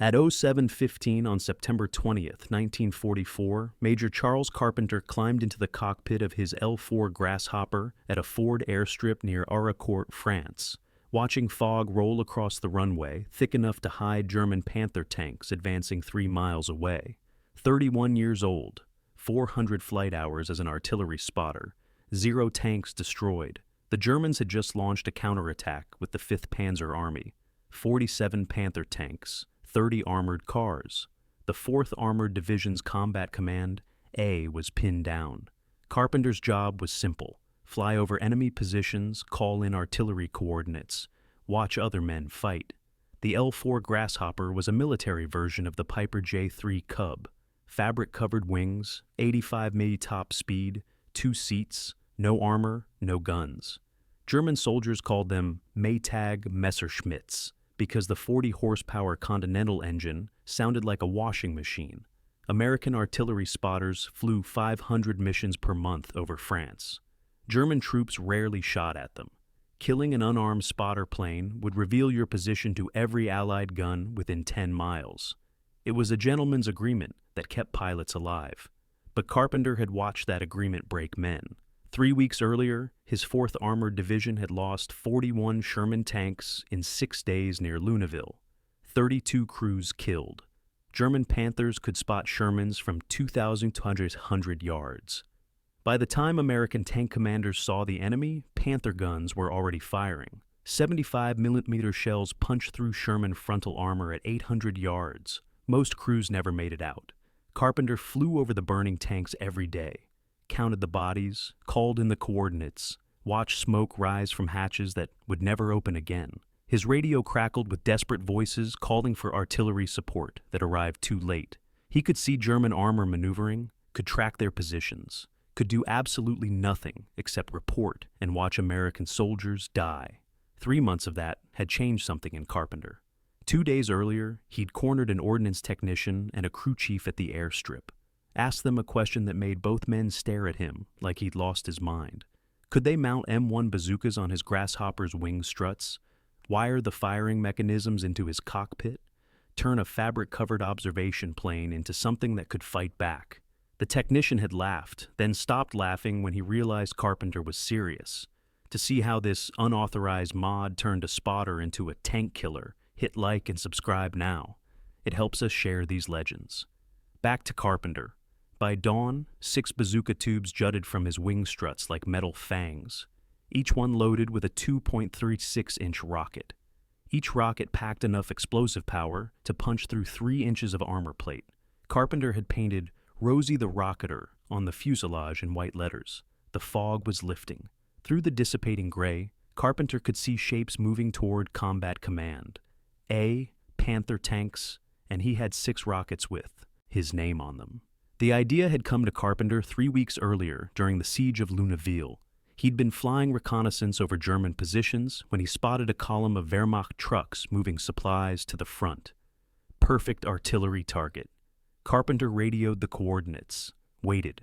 At 07:15 on September 20th, 1944, Major Charles Carpenter climbed into the cockpit of his L-4 Grasshopper at a Ford airstrip near Arracourt, France, watching fog roll across the runway, thick enough to hide German Panther tanks advancing 3 miles away. 31 years old, 400 flight hours as an artillery spotter, 0 tanks destroyed. The Germans had just launched a counterattack with the 5th Panzer Army, 47 Panther tanks, 30 armored cars. The 4th Armored Division's Combat Command, A, was pinned down. Carpenter's job was simple: fly over enemy positions, call in artillery coordinates, watch other men fight. The L-4 Grasshopper was a military version of the Piper J-3 Cub. Fabric-covered wings, 85 mph top speed, 2 seats, no armor, no guns. German soldiers called them Maytag Messerschmitts because the 40-horsepower Continental engine sounded like a washing machine. American artillery spotters flew 500 missions per month over France. German troops rarely shot at them. Killing an unarmed spotter plane would reveal your position to every Allied gun within 10 miles. It was a gentleman's agreement that kept pilots alive. But Carpenter had watched that agreement break men. 3 weeks earlier, his 4th Armored Division had lost 41 Sherman tanks in 6 days near Luneville. 32 crews killed. German Panthers could spot Shermans from 2,200 yards. By the time American tank commanders saw the enemy, Panther guns were already firing. 75mm shells punched through Sherman frontal armor at 800 yards. Most crews never made it out. Carpenter flew over the burning tanks every day, counted the bodies, called in the coordinates, watched smoke rise from hatches that would never open again. His radio crackled with desperate voices calling for artillery support that arrived too late. He could see German armor maneuvering, could track their positions, could do absolutely nothing except report and watch American soldiers die. 3 months of that had changed something in Carpenter. 2 days earlier, he'd cornered an ordnance technician and a crew chief at the airstrip. Asked them a question that made both men stare at him like he'd lost his mind. Could they mount M1 bazookas on his Grasshopper's wing struts, wire the firing mechanisms into his cockpit, turn a fabric-covered observation plane into something that could fight back? The technician had laughed, then stopped laughing when he realized Carpenter was serious. To see how this unauthorized mod turned a spotter into a tank killer, hit like and subscribe now. It helps us share these legends. Back to Carpenter. By dawn, 6 bazooka tubes jutted from his wing struts like metal fangs, each one loaded with a 2.36-inch rocket. Each rocket packed enough explosive power to punch through 3 inches of armor plate. Carpenter had painted "Rosie the Rocketer" on the fuselage in white letters. The fog was lifting. Through the dissipating gray, Carpenter could see shapes moving toward Combat Command. A, Panther tanks, and he had 6 rockets with his name on them. The idea had come to Carpenter 3 weeks earlier during the siege of Luneville. He'd been flying reconnaissance over German positions when he spotted a column of Wehrmacht trucks moving supplies to the front. Perfect artillery target. Carpenter radioed the coordinates, waited.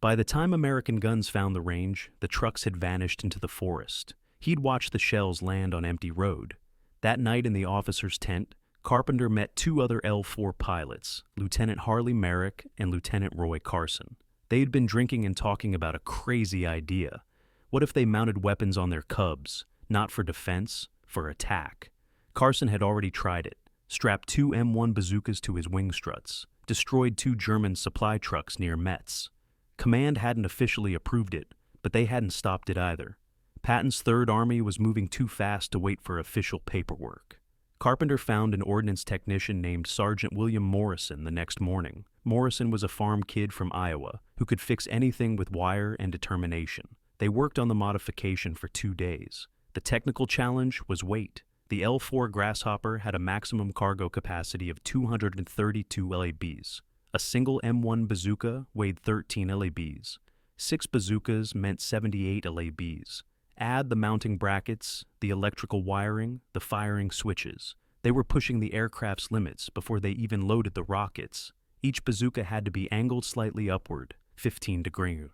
By the time American guns found the range, the trucks had vanished into the forest. He'd watched the shells land on empty road. That night in the officer's tent, Carpenter met 2 other L-4 pilots, Lieutenant Harley Merrick and Lieutenant Roy Carson. They had been drinking and talking about a crazy idea. What if they mounted weapons on their Cubs, not for defense, for attack? Carson had already tried it, strapped 2 M1 bazookas to his wing struts, destroyed 2 German supply trucks near Metz. Command hadn't officially approved it, but they hadn't stopped it either. Patton's Third Army was moving too fast to wait for official paperwork. Carpenter found an ordnance technician named Sergeant William Morrison the next morning. Morrison was a farm kid from Iowa who could fix anything with wire and determination. They worked on the modification for 2 days. The technical challenge was weight. The L-4 Grasshopper had a maximum cargo capacity of 232 LABs. A single M1 bazooka weighed 13 LABs. 6 bazookas meant 78 LABs. Add the mounting brackets, the electrical wiring, the firing switches. They were pushing the aircraft's limits before they even loaded the rockets. Each bazooka had to be angled slightly upward, 15 degrees.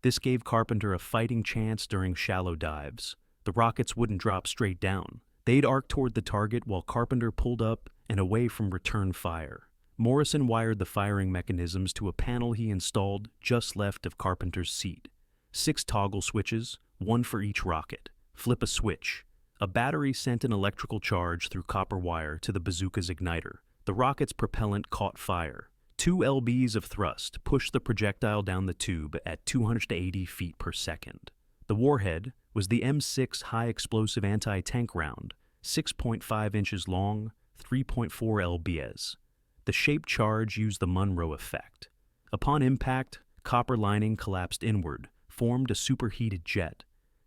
This gave Carpenter a fighting chance during shallow dives. The rockets wouldn't drop straight down. They'd arc toward the target while Carpenter pulled up and away from return fire. Morrison wired the firing mechanisms to a panel he installed just left of Carpenter's seat. 6 toggle switches, 1 for each rocket. Flip a switch. A battery sent an electrical charge through copper wire to the bazooka's igniter. The rocket's propellant caught fire. 2 lbs of thrust pushed the projectile down the tube at 280 feet per second. The warhead was the M6 high-explosive anti-tank round, 6.5 inches long, 3.4 lbs. The shaped charge used the Monroe effect. Upon impact, copper lining collapsed inward, formed a superheated jet.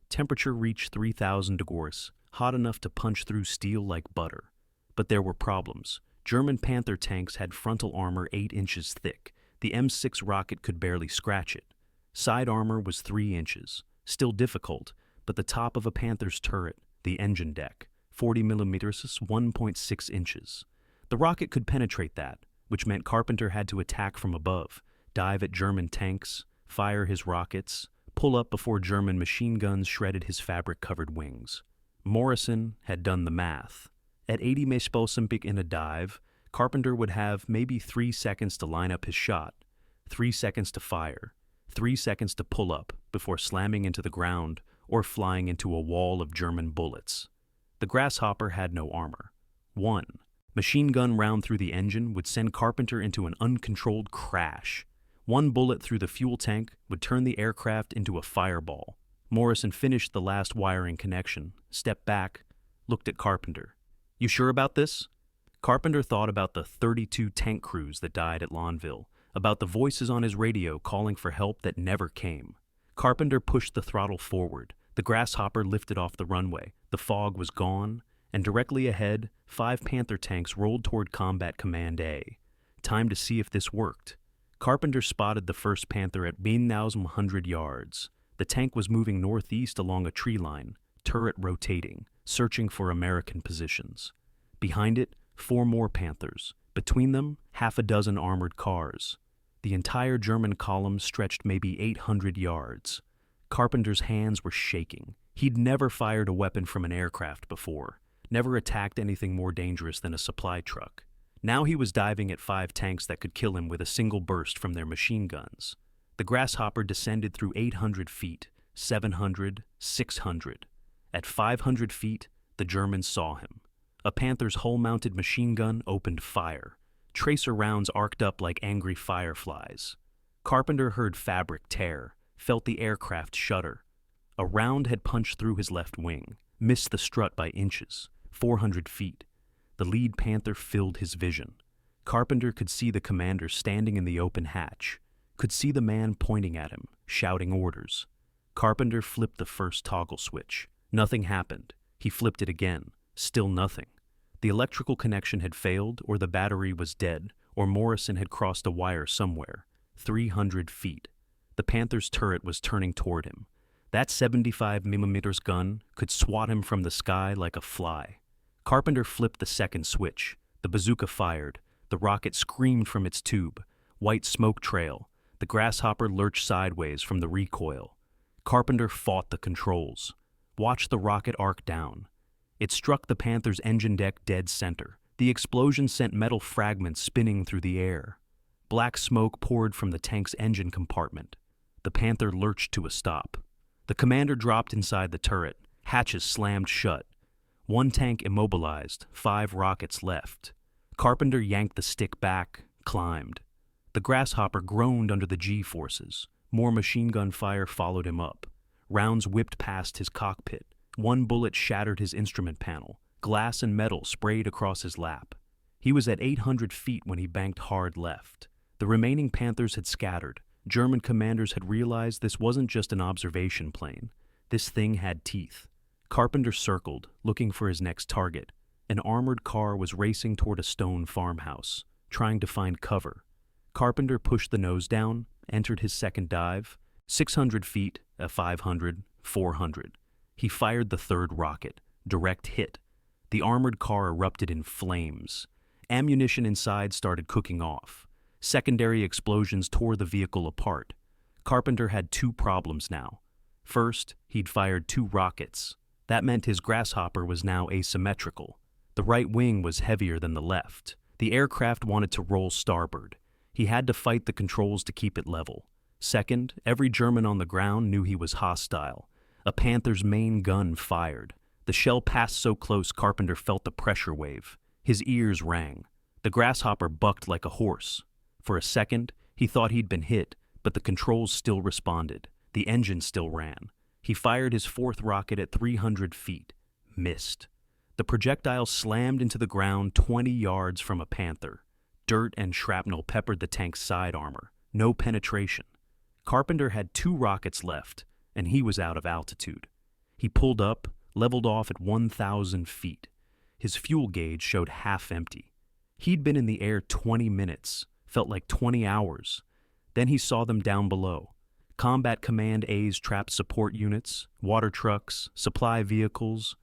Temperature reached 3,000 degrees, hot enough to punch through steel like butter. But there were problems. German Panther tanks had frontal armor 8 inches thick. The M6 rocket could barely scratch it. Side armor was 3 inches. Still difficult, but the top of a Panther's turret, the engine deck, 40 millimeters, 1.6 inches. The rocket could penetrate that, which meant Carpenter had to attack from above, dive at German tanks, fire his rockets, pull up before German machine guns shredded his fabric-covered wings. Morrison had done the math. At 80 mph in a dive, Carpenter would have maybe 3 seconds to line up his shot, 3 seconds to fire, 3 seconds to pull up before slamming into the ground or flying into a wall of German bullets. The Grasshopper had no armor. 1. Machine gun round through the engine would send Carpenter into an uncontrolled crash. 1 bullet through the fuel tank would turn the aircraft into a fireball. Morrison finished the last wiring connection, stepped back, looked at Carpenter. "You sure about this?" Carpenter thought about the 32 tank crews that died at Lonville, about the voices on his radio calling for help that never came. Carpenter pushed the throttle forward. The Grasshopper lifted off the runway. The fog was gone, and directly ahead, 5 Panther tanks rolled toward Combat Command A. Time to see if this worked. Carpenter spotted the first Panther at 1,100 yards. The tank was moving northeast along a tree line, turret rotating, searching for American positions. Behind it, 4 more Panthers. Between them, half a dozen armored cars. The entire German column stretched maybe 800 yards. Carpenter's hands were shaking. He'd never fired a weapon from an aircraft before, never attacked anything more dangerous than a supply truck. Now he was diving at 5 tanks that could kill him with a single burst from their machine guns. The Grasshopper descended through 800 feet, 700, 600. At 500 feet, the Germans saw him. A Panther's hull-mounted machine gun opened fire. Tracer rounds arced up like angry fireflies. Carpenter heard fabric tear, felt the aircraft shudder. A round had punched through his left wing, missed the strut by inches, 400 feet. The lead Panther filled his vision. Carpenter could see the commander standing in the open hatch, could see the man pointing at him, shouting orders. Carpenter flipped the first toggle switch. Nothing happened. He flipped it again. Still nothing. The electrical connection had failed, or the battery was dead, or Morrison had crossed a wire somewhere. 300 feet. The Panther's turret was turning toward him. That 75mm gun could swat him from the sky like a fly. Carpenter flipped the second switch. The bazooka fired. The rocket screamed from its tube. White smoke trail. The Grasshopper lurched sideways from the recoil. Carpenter fought the controls. Watched the rocket arc down. It struck the Panther's engine deck dead center. The explosion sent metal fragments spinning through the air. Black smoke poured from the tank's engine compartment. The Panther lurched to a stop. The commander dropped inside the turret. Hatches slammed shut. 1 tank immobilized, 5 rockets left. Carpenter yanked the stick back, climbed. The Grasshopper groaned under the G-forces. More machine gun fire followed him up. Rounds whipped past his cockpit. 1 bullet shattered his instrument panel. Glass and metal sprayed across his lap. He was at 800 feet when he banked hard left. The remaining Panthers had scattered. German commanders had realized this wasn't just an observation plane. This thing had teeth. Carpenter circled, looking for his next target. An armored car was racing toward a stone farmhouse, trying to find cover. Carpenter pushed the nose down, entered his second dive. 600 feet, 500, 400. He fired the third rocket. Direct hit. The armored car erupted in flames. Ammunition inside started cooking off. Secondary explosions tore the vehicle apart. Carpenter had 2 problems now. First, he'd fired 2 rockets. That meant his Grasshopper was now asymmetrical. The right wing was heavier than the left. The aircraft wanted to roll starboard. He had to fight the controls to keep it level. Second, every German on the ground knew he was hostile. A Panther's main gun fired. The shell passed so close Carpenter felt the pressure wave. His ears rang. The Grasshopper bucked like a horse. For a second, he thought he'd been hit, but the controls still responded. The engine still ran. He fired his fourth rocket at 300 feet. Missed. The projectile slammed into the ground 20 yards from a Panther. Dirt and shrapnel peppered the tank's side armor. No penetration. Carpenter had 2 rockets left, and he was out of altitude. He pulled up, leveled off at 1,000 feet. His fuel gauge showed half empty. He'd been in the air 20 minutes, felt like 20 hours. Then he saw them down below. Combat Command A's trapped support units, water trucks, supply vehicles,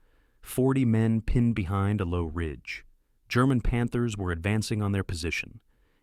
40 men pinned behind a low ridge. German Panthers were advancing on their position.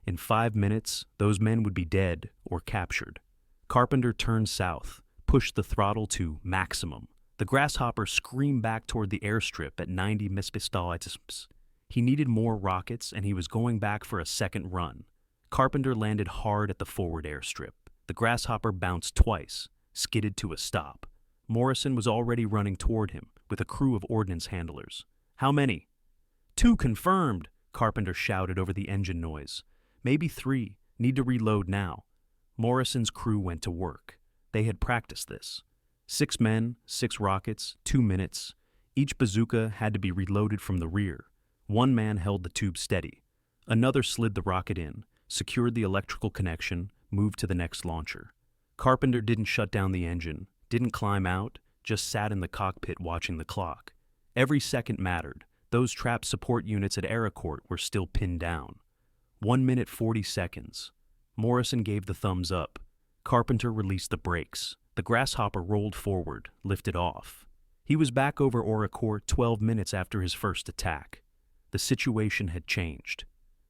In 5 minutes, those men would be dead or captured. Carpenter turned south, pushed the throttle to maximum. The Grasshopper screamed back toward the airstrip at 90 mph. He needed more rockets, and he was going back for a second run. Carpenter landed hard at the forward airstrip. The Grasshopper bounced twice, skidded to a stop. Morrison was already running toward him, with a crew of ordnance handlers. "How many?" "2 confirmed," Carpenter shouted over the engine noise. "Maybe 3. Need to reload now." Morrison's crew went to work. They had practiced this. 6 men, 6 rockets, 2 minutes. Each bazooka had to be reloaded from the rear. 1 man held the tube steady. Another slid the rocket in, secured the electrical connection, moved to the next launcher. Carpenter didn't shut down the engine, didn't climb out, just sat in the cockpit watching the clock. Every second mattered. Those trapped support units at Arracourt were still pinned down. 1 minute 40 seconds. Morrison gave the thumbs up. Carpenter released the brakes. The Grasshopper rolled forward, lifted off. He was back over Arracourt 12 minutes after his first attack. The situation had changed.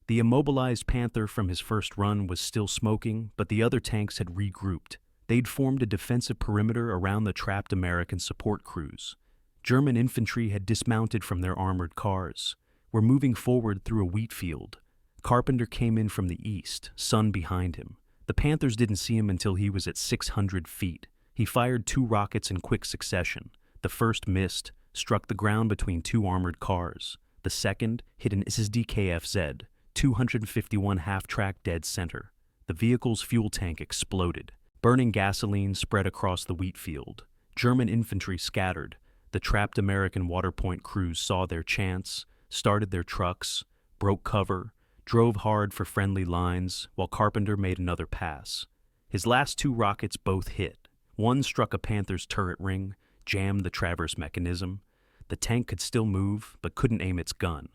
The immobilized Panther from his first run was still smoking, but the other tanks had regrouped. They'd formed a defensive perimeter around the trapped American support crews. German infantry had dismounted from their armored cars, were moving forward through a wheat field. Carpenter came in from the east, sun behind him. The Panthers didn't see him until he was at 600 feet. He fired 2 rockets in quick succession. The first missed, struck the ground between 2 armored cars. The second hit an SSDKFZ, 251 half-track dead center. The vehicle's fuel tank exploded. Burning gasoline spread across the wheat field. German infantry scattered. The trapped American waterpoint crews saw their chance, started their trucks, broke cover, drove hard for friendly lines, while Carpenter made another pass. His last 2 rockets both hit. One struck a Panther's turret ring, jammed the traverse mechanism. The tank could still move, but couldn't aim its gun.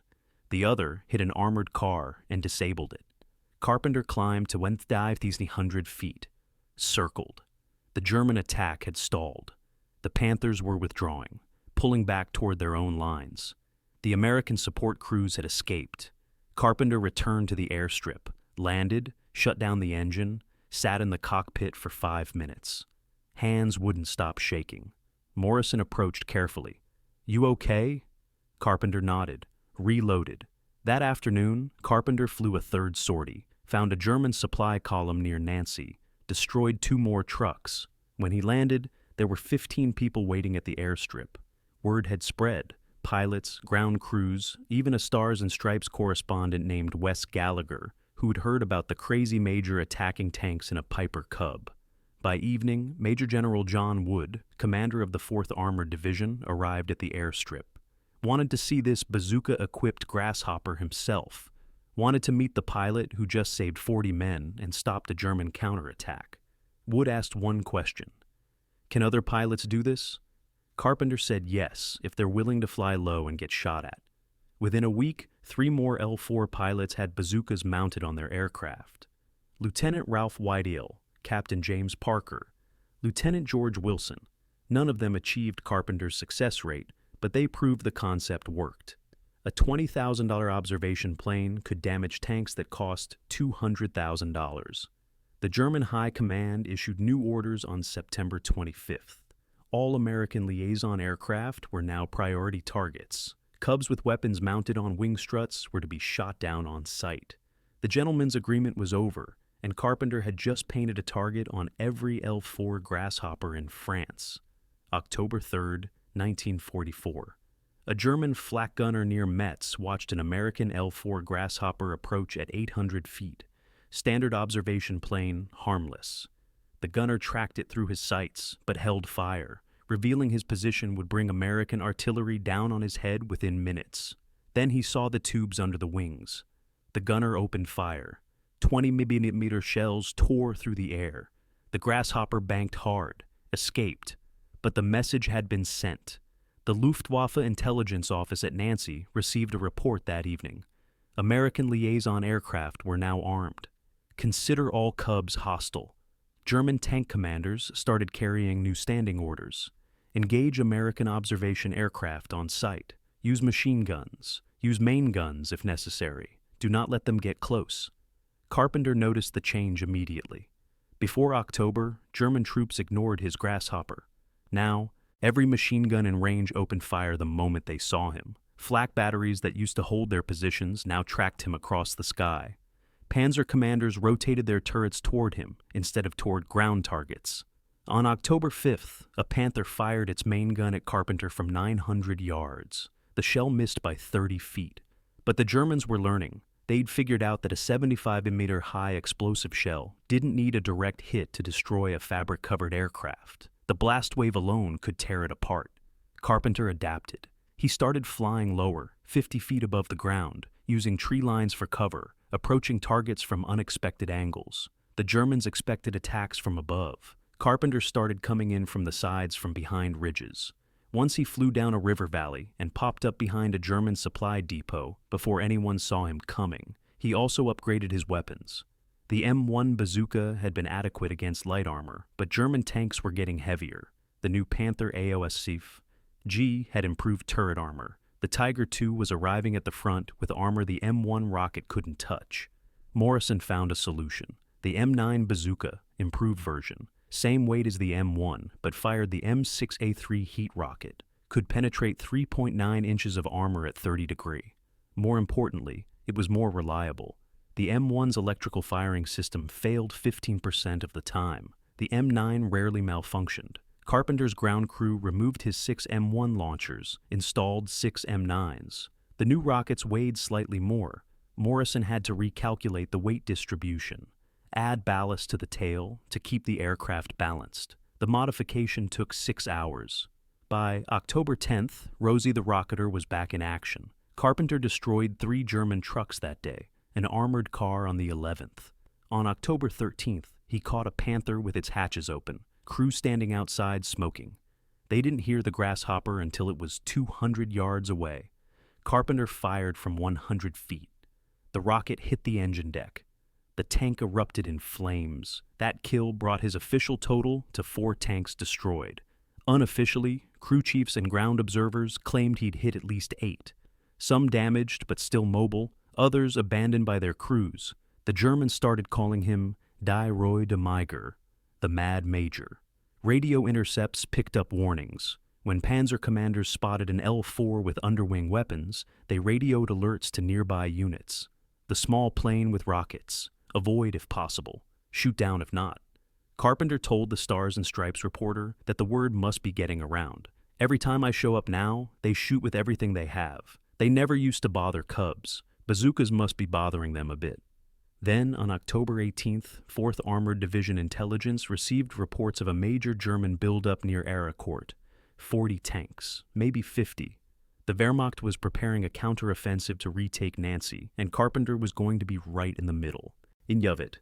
The other hit an armored car and disabled it. Carpenter climbed to 1,100 feet. Circled. The German attack had stalled. The Panthers were withdrawing, pulling back toward their own lines. The American support crews had escaped. Carpenter returned to the airstrip, landed, shut down the engine, sat in the cockpit for 5 minutes. Hands wouldn't stop shaking. Morrison approached carefully. "You okay?" Carpenter nodded, reloaded. That afternoon, Carpenter flew a 3rd sortie, found a German supply column near Nancy, destroyed 2 more trucks. When he landed, there were 15 people waiting at the airstrip. Word had spread. Pilots, ground crews, even a Stars and Stripes correspondent named Wes Gallagher, who'd heard about the crazy major attacking tanks in a Piper Cub. By evening, Major General John Wood, commander of the 4th Armored Division, arrived at the airstrip. Wanted to see this bazooka-equipped Grasshopper himself. Wanted to meet the pilot who just saved 40 men and stopped a German counterattack. Wood asked one question. "Can other pilots do this?" Carpenter said yes, if they're willing to fly low and get shot at. Within a week, 3 more L-4 pilots had bazookas mounted on their aircraft. Lieutenant Ralph Whiteale, Captain James Parker, Lieutenant George Wilson. None of them achieved Carpenter's success rate, but they proved the concept worked. A $20,000 observation plane could damage tanks that cost $200,000. The German High Command issued new orders on September 25th. All American liaison aircraft were now priority targets. Cubs with weapons mounted on wing struts were to be shot down on sight. The gentleman's agreement was over, and Carpenter had just painted a target on every L-4 Grasshopper in France. October 3, 1944. A German flak gunner near Metz watched an American L-4 Grasshopper approach at 800 feet. Standard observation plane, harmless. The gunner tracked it through his sights, but held fire. Revealing his position would bring American artillery down on his head within minutes. Then he saw the tubes under the wings. The gunner opened fire. 20mm shells tore through the air. The Grasshopper banked hard, escaped, but the message had been sent. The Luftwaffe intelligence office at Nancy received a report that evening. American liaison aircraft were now armed. Consider all Cubs hostile. German tank commanders started carrying new standing orders. Engage American observation aircraft on site. Use machine guns. Use main guns if necessary. Do not let them get close. Carpenter noticed the change immediately. Before October, German troops ignored his Grasshopper. Now, every machine gun in range opened fire the moment they saw him. Flak batteries that used to hold their positions now tracked him across the sky. Panzer commanders rotated their turrets toward him instead of toward ground targets. On October 5th, a Panther fired its main gun at Carpenter from 900 yards. The shell missed by 30 feet. But the Germans were learning. They'd figured out that a 75mm high explosive shell didn't need a direct hit to destroy a fabric-covered aircraft. The blast wave alone could tear it apart. Carpenter adapted. He started flying lower, 50 feet above the ground, using tree lines for cover, approaching targets from unexpected angles. The Germans expected attacks from above. Carpenter started coming in from the sides from behind ridges. Once he flew down a river valley and popped up behind a German supply depot before anyone saw him coming. He also upgraded his weapons. The M1 bazooka had been adequate against light armor, but German tanks were getting heavier. The new Panther AOSCF-G had improved turret armor. The Tiger II was arriving at the front with armor the M1 rocket couldn't touch. Morrison found a solution. The M9 bazooka, improved version, same weight as the M1, but fired the M6A3 heat rocket, could penetrate 3.9 inches of armor at 30 degrees. More importantly, it was more reliable. The M1's electrical firing system failed 15% of the time. The M9 rarely malfunctioned. Carpenter's ground crew removed his 6 M1 launchers, installed 6 M9s. The new rockets weighed slightly more. Morrison had to recalculate the weight distribution, add ballast to the tail to keep the aircraft balanced. The modification took 6 hours. By October 10th, Rosie the Rocketer was back in action. Carpenter destroyed 3 German trucks that day, an armored car on the 11th. On October 13th, he caught a Panther with its hatches open, crew standing outside smoking. They didn't hear the Grasshopper until it was 200 yards away. Carpenter fired from 100 feet. The rocket hit the engine deck. The tank erupted in flames. That kill brought his official total to 4 tanks destroyed. Unofficially, crew chiefs and ground observers claimed he'd hit at least 8. Some damaged but still mobile, others abandoned by their crews. The Germans started calling him Die Roy de Meiger, the Mad Major. Radio intercepts picked up warnings. When Panzer commanders spotted an L-4 with underwing weapons, they radioed alerts to nearby units. The small plane with rockets. Avoid if possible. Shoot down if not. Carpenter told the Stars and Stripes reporter that the word must be getting around. Every time I show up now, they shoot with everything they have. They never used to bother Cubs. Bazookas must be bothering them a bit. Then, on October 18th, 4th Armored Division Intelligence received reports of a major German buildup near Arracourt. 40 tanks, maybe 50. The Wehrmacht was preparing a counteroffensive to retake Nancy, and Carpenter was going to be right in the middle. In Yuvit,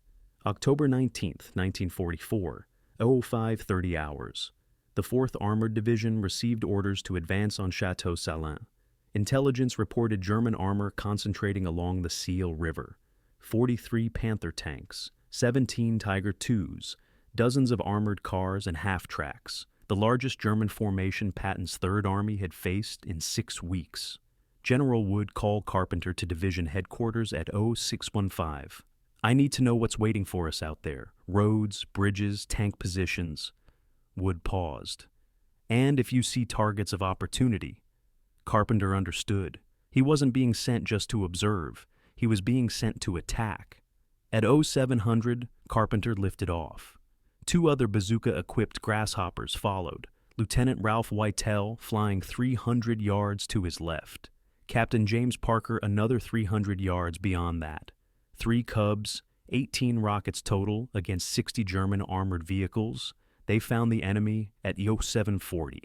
October 19th, 1944, 05:30 hours. The 4th Armored Division received orders to advance on Chateau Salin. Intelligence reported German armor concentrating along the Ciel River. 43 Panther tanks, 17 Tiger IIs, dozens of armored cars and half-tracks, the largest German formation Patton's Third Army had faced in 6 weeks. General Wood called Carpenter to division headquarters at 0615. I need to know what's waiting for us out there. Roads, bridges, tank positions. Wood paused. And if you see targets of opportunity. Carpenter understood. He wasn't being sent just to observe. He was being sent to attack. At 0700, Carpenter lifted off. 2 other bazooka-equipped grasshoppers followed, Lieutenant Ralph Whitell flying 300 yards to his left. Captain James Parker another 300 yards beyond that. 3 Cubs, 18 rockets total against 60 German armored vehicles. They found the enemy at 0740.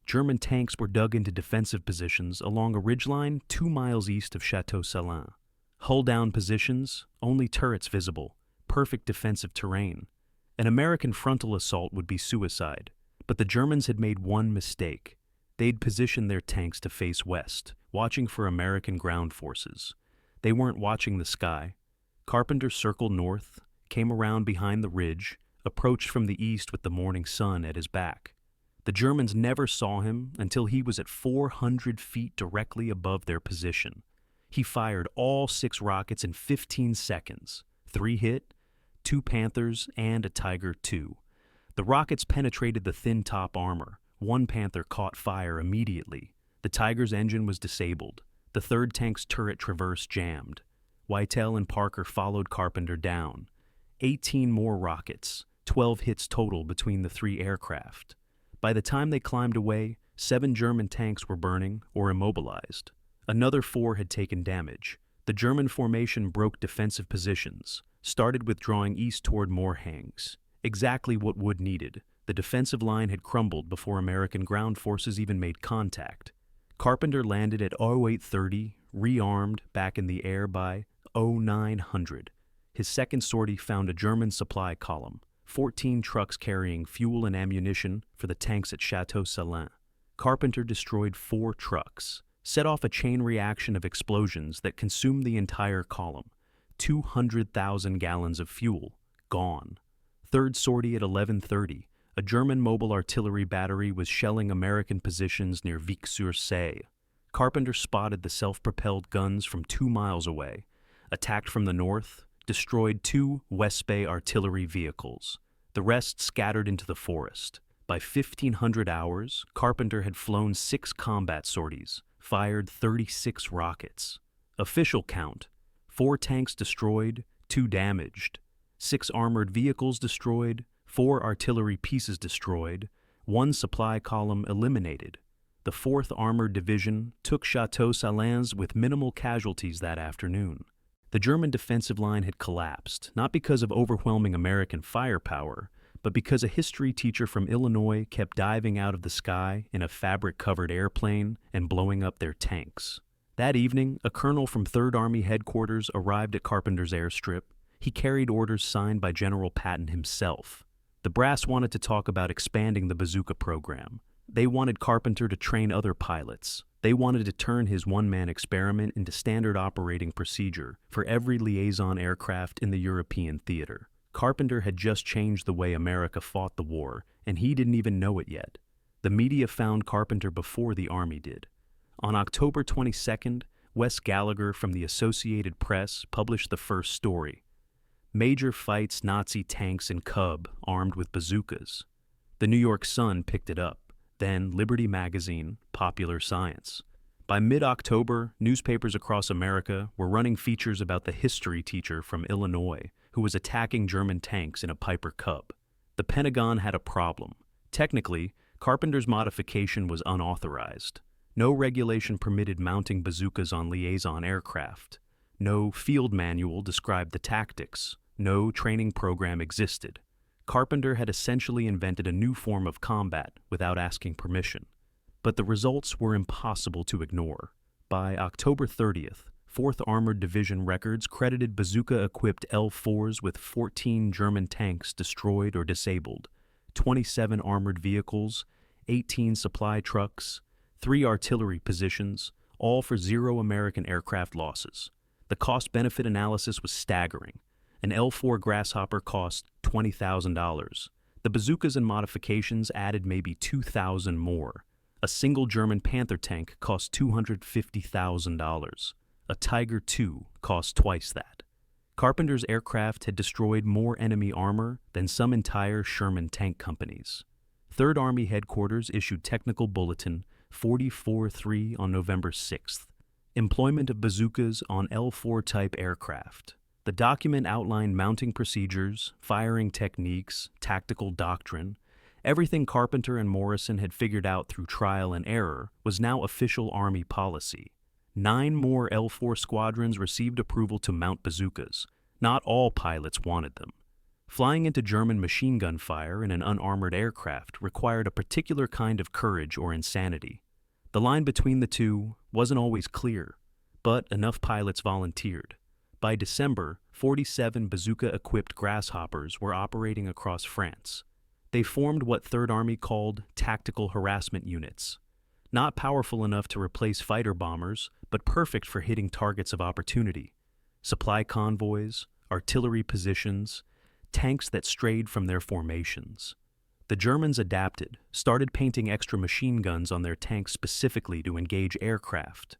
German tanks were dug into defensive positions along a ridgeline 2 miles east of Chateau Salins. Hull-down positions, only turrets visible, perfect defensive terrain. An American frontal assault would be suicide, but the Germans had made one mistake. They'd positioned their tanks to face west, watching for American ground forces. They weren't watching the sky. Carpenter circled north, came around behind the ridge, approached from the east with the morning sun at his back. The Germans never saw him until he was at 400 feet directly above their position. He fired all 6 rockets in 15 seconds. 3 hit, 2 Panthers, and a Tiger II. The rockets penetrated the thin top armor. 1 Panther caught fire immediately. The Tiger's engine was disabled. The 3rd tank's turret traverse jammed. Whitell and Parker followed Carpenter down. 18 more rockets, 12 hits total between the 3 aircraft. By the time they climbed away, 7 German tanks were burning or immobilized. Another 4 had taken damage. The German formation broke defensive positions, started withdrawing east toward Moorhangs. Exactly what Wood needed. The defensive line had crumbled before American ground forces even made contact. Carpenter landed at 0830, rearmed, back in the air by 0900. His second sortie found a German supply column, 14 trucks carrying fuel and ammunition for the tanks at Chateau Salins. Carpenter destroyed 4 trucks, set off a chain reaction of explosions that consumed the entire column. 200,000 gallons of fuel, gone. Third sortie at 11:30. A German mobile artillery battery was shelling American positions near Vic-sur-Seille. Carpenter spotted the self-propelled guns from 2 miles away, attacked from the north, destroyed 2 West Bay artillery vehicles. The rest scattered into the forest. By 1500 hours, Carpenter had flown 6 combat sorties, fired 36 rockets. Official count: 4 tanks destroyed, 2 damaged, 6 armored vehicles destroyed, 4 artillery pieces destroyed, 1 supply column eliminated. The 4th Armored Division took Chateau Salins with minimal casualties that afternoon. The German defensive line had collapsed, not because of overwhelming American firepower, but because a history teacher from Illinois kept diving out of the sky in a fabric-covered airplane and blowing up their tanks. That evening, a colonel from 3rd Army headquarters arrived at Carpenter's airstrip. He carried orders signed by General Patton himself. The brass wanted to talk about expanding the bazooka program. They wanted Carpenter to train other pilots. They wanted to turn his one-man experiment into standard operating procedure for every liaison aircraft in the European theater. Carpenter had just changed the way America fought the war, and he didn't even know it yet. The media found Carpenter before the Army did. On October 22nd, Wes Gallagher from the Associated Press published the first story. Major fights Nazi tanks in Cub armed with bazookas. The New York Sun picked it up, then Liberty Magazine, Popular Science. By mid-October, newspapers across America were running features about the history teacher from Illinois who was attacking German tanks in a Piper Cub. The Pentagon had a problem. Technically, Carpenter's modification was unauthorized. No regulation permitted mounting bazookas on liaison aircraft. No field manual described the tactics. No training program existed. Carpenter had essentially invented a new form of combat without asking permission. But the results were impossible to ignore. By October 30th, 4th Armored Division records credited bazooka-equipped L-4s with 14 German tanks destroyed or disabled, 27 armored vehicles, 18 supply trucks, 3 artillery positions, all for 0 American aircraft losses. The cost-benefit analysis was staggering. An L-4 Grasshopper cost $20,000. The bazookas and modifications added maybe 2,000 more. A single German Panther tank cost $250,000. A Tiger II cost twice that. Carpenter's aircraft had destroyed more enemy armor than some entire Sherman tank companies. 3rd Army Headquarters issued Technical Bulletin 44-3 on November 6th. Employment of bazookas on L-4 type aircraft. The document outlined mounting procedures, firing techniques, tactical doctrine. Everything Carpenter and Morrison had figured out through trial and error was now official Army policy. 9 more L-4 squadrons received approval to mount bazookas. Not all pilots wanted them. Flying into German machine gun fire in an unarmored aircraft required a particular kind of courage or insanity. The line between the two wasn't always clear, but enough pilots volunteered. By December, 47 bazooka-equipped Grasshoppers were operating across France. They formed what 3rd Army called tactical harassment units. Not powerful enough to replace fighter bombers, but perfect for hitting targets of opportunity. Supply convoys, artillery positions, tanks that strayed from their formations. The Germans adapted, started painting extra machine guns on their tanks specifically to engage aircraft.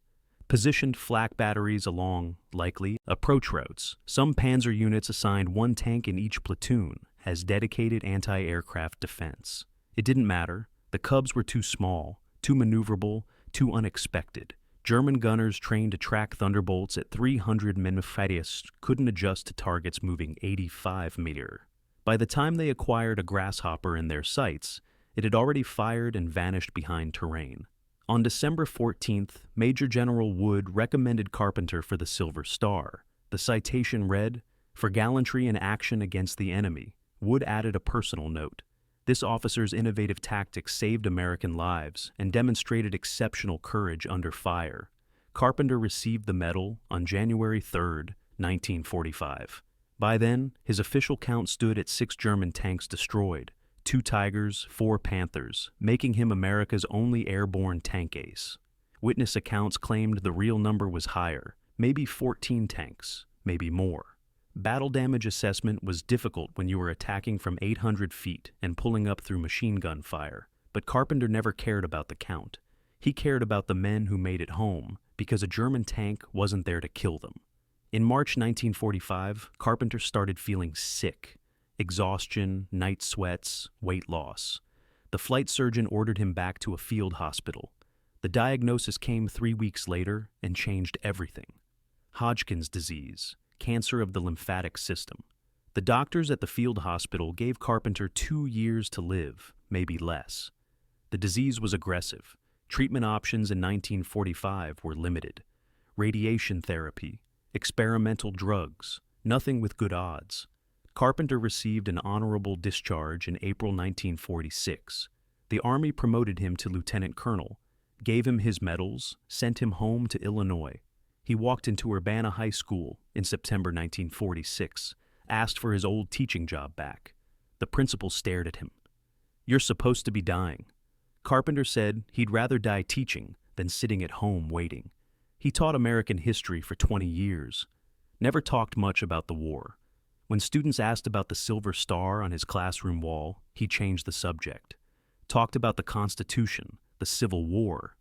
Positioned flak batteries along, likely, approach routes. Some Panzer units assigned 1 tank in each platoon as dedicated anti-aircraft defense. It didn't matter. The Cubs were too small, too maneuverable, too unexpected. German gunners trained to track Thunderbolts at 300 mm couldn't adjust to targets moving 85 meters. By the time they acquired a Grasshopper in their sights, it had already fired and vanished behind terrain. On December 14th, Major General Wood recommended Carpenter for the Silver Star. The citation read, "For gallantry in action against the enemy." Wood added a personal note. This officer's innovative tactics saved American lives and demonstrated exceptional courage under fire. Carpenter received the medal on January 3, 1945. By then, his official count stood at 6 German tanks destroyed, 2 Tigers, 4 Panthers, making him America's only airborne tank ace. Witness accounts claimed the real number was higher, maybe 14 tanks, maybe more. Battle damage assessment was difficult when you were attacking from 800 feet and pulling up through machine gun fire, but Carpenter never cared about the count. He cared about the men who made it home, because a German tank wasn't there to kill them. In March 1945, Carpenter started feeling sick. Exhaustion, night sweats, weight loss. The flight surgeon ordered him back to a field hospital. The diagnosis came 3 weeks later and changed everything. Hodgkin's disease, cancer of the lymphatic system. The doctors at the field hospital gave Carpenter 2 years to live, maybe less. The disease was aggressive. Treatment options in 1945 were limited. Radiation therapy, experimental drugs, nothing with good odds. Carpenter received an honorable discharge in April 1946. The Army promoted him to lieutenant colonel, gave him his medals, sent him home to Illinois. He walked into Urbana High School in September 1946, asked for his old teaching job back. The principal stared at him. "You're supposed to be dying." Carpenter said he'd rather die teaching than sitting at home waiting. He taught American history for 20 years, never talked much about the war. When students asked about the Silver Star on his classroom wall, he changed the subject. Talked about the Constitution, the Civil War,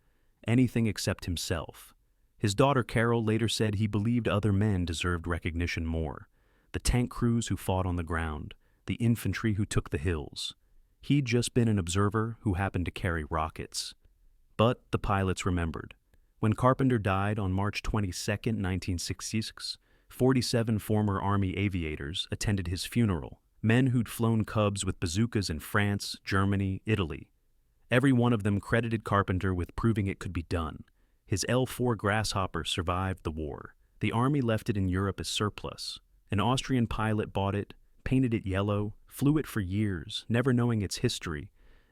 anything except himself. His daughter Carol later said he believed other men deserved recognition more. The tank crews who fought on the ground, the infantry who took the hills. He'd just been an observer who happened to carry rockets. But the pilots remembered. When Carpenter died on March 22, 1966, 47 former Army aviators attended his funeral, men who'd flown Cubs with bazookas in France, Germany, Italy. Every one of them credited Carpenter with proving it could be done. His L-4 Grasshopper survived the war. The Army left it in Europe as surplus. An Austrian pilot bought it, painted it yellow, flew it for years, never knowing its history,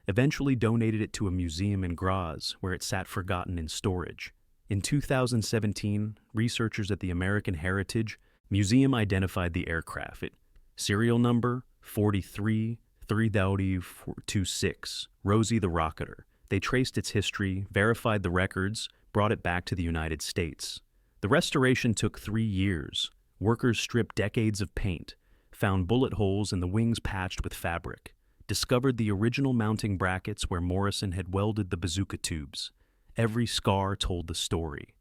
eventually donated it to a museum in Graz, where it sat forgotten in storage. In 2017, researchers at the American Heritage Museum identified the aircraft. Serial number 43-3026, Rosie the Rocketer. They traced its history, verified the records, brought it back to the United States. The restoration took 3 years. Workers stripped decades of paint, found bullet holes in the wings patched with fabric, discovered the original mounting brackets where Morrison had welded the bazooka tubes. Every scar told the story.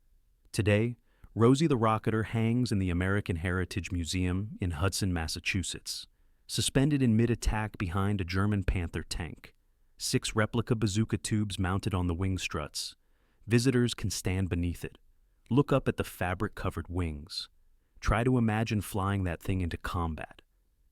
Today, Rosie the Rocketer hangs in the American Heritage Museum in Hudson, Massachusetts, suspended in mid-attack behind a German Panther tank. 6 replica bazooka tubes mounted on the wing struts. Visitors can stand beneath it. Look up at the fabric-covered wings. Try to imagine flying that thing into combat.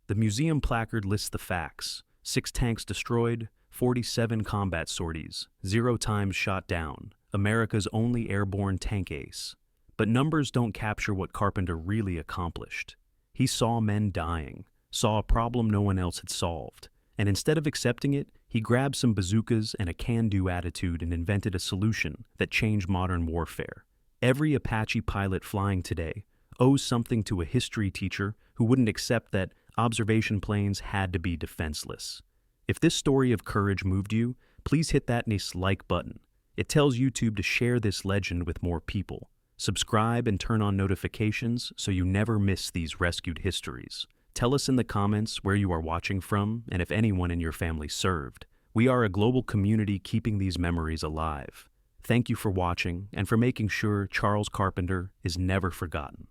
The museum placard lists the facts: 6 tanks destroyed, 47 combat sorties, 0 times shot down, America's only airborne tank ace. But numbers don't capture what Carpenter really accomplished. He saw men dying, saw a problem no one else had solved, and instead of accepting it, he grabbed some bazookas and a can-do attitude and invented a solution that changed modern warfare. Every Apache pilot flying today owes something to a history teacher who wouldn't accept that observation planes had to be defenseless. If this story of courage moved you, please hit that nice like button. It tells YouTube to share this legend with more people. Subscribe and turn on notifications so you never miss these rescued histories. Tell us in the comments where you are watching from and if anyone in your family served. We are a global community keeping these memories alive. Thank you for watching and for making sure Charles Carpenter is never forgotten.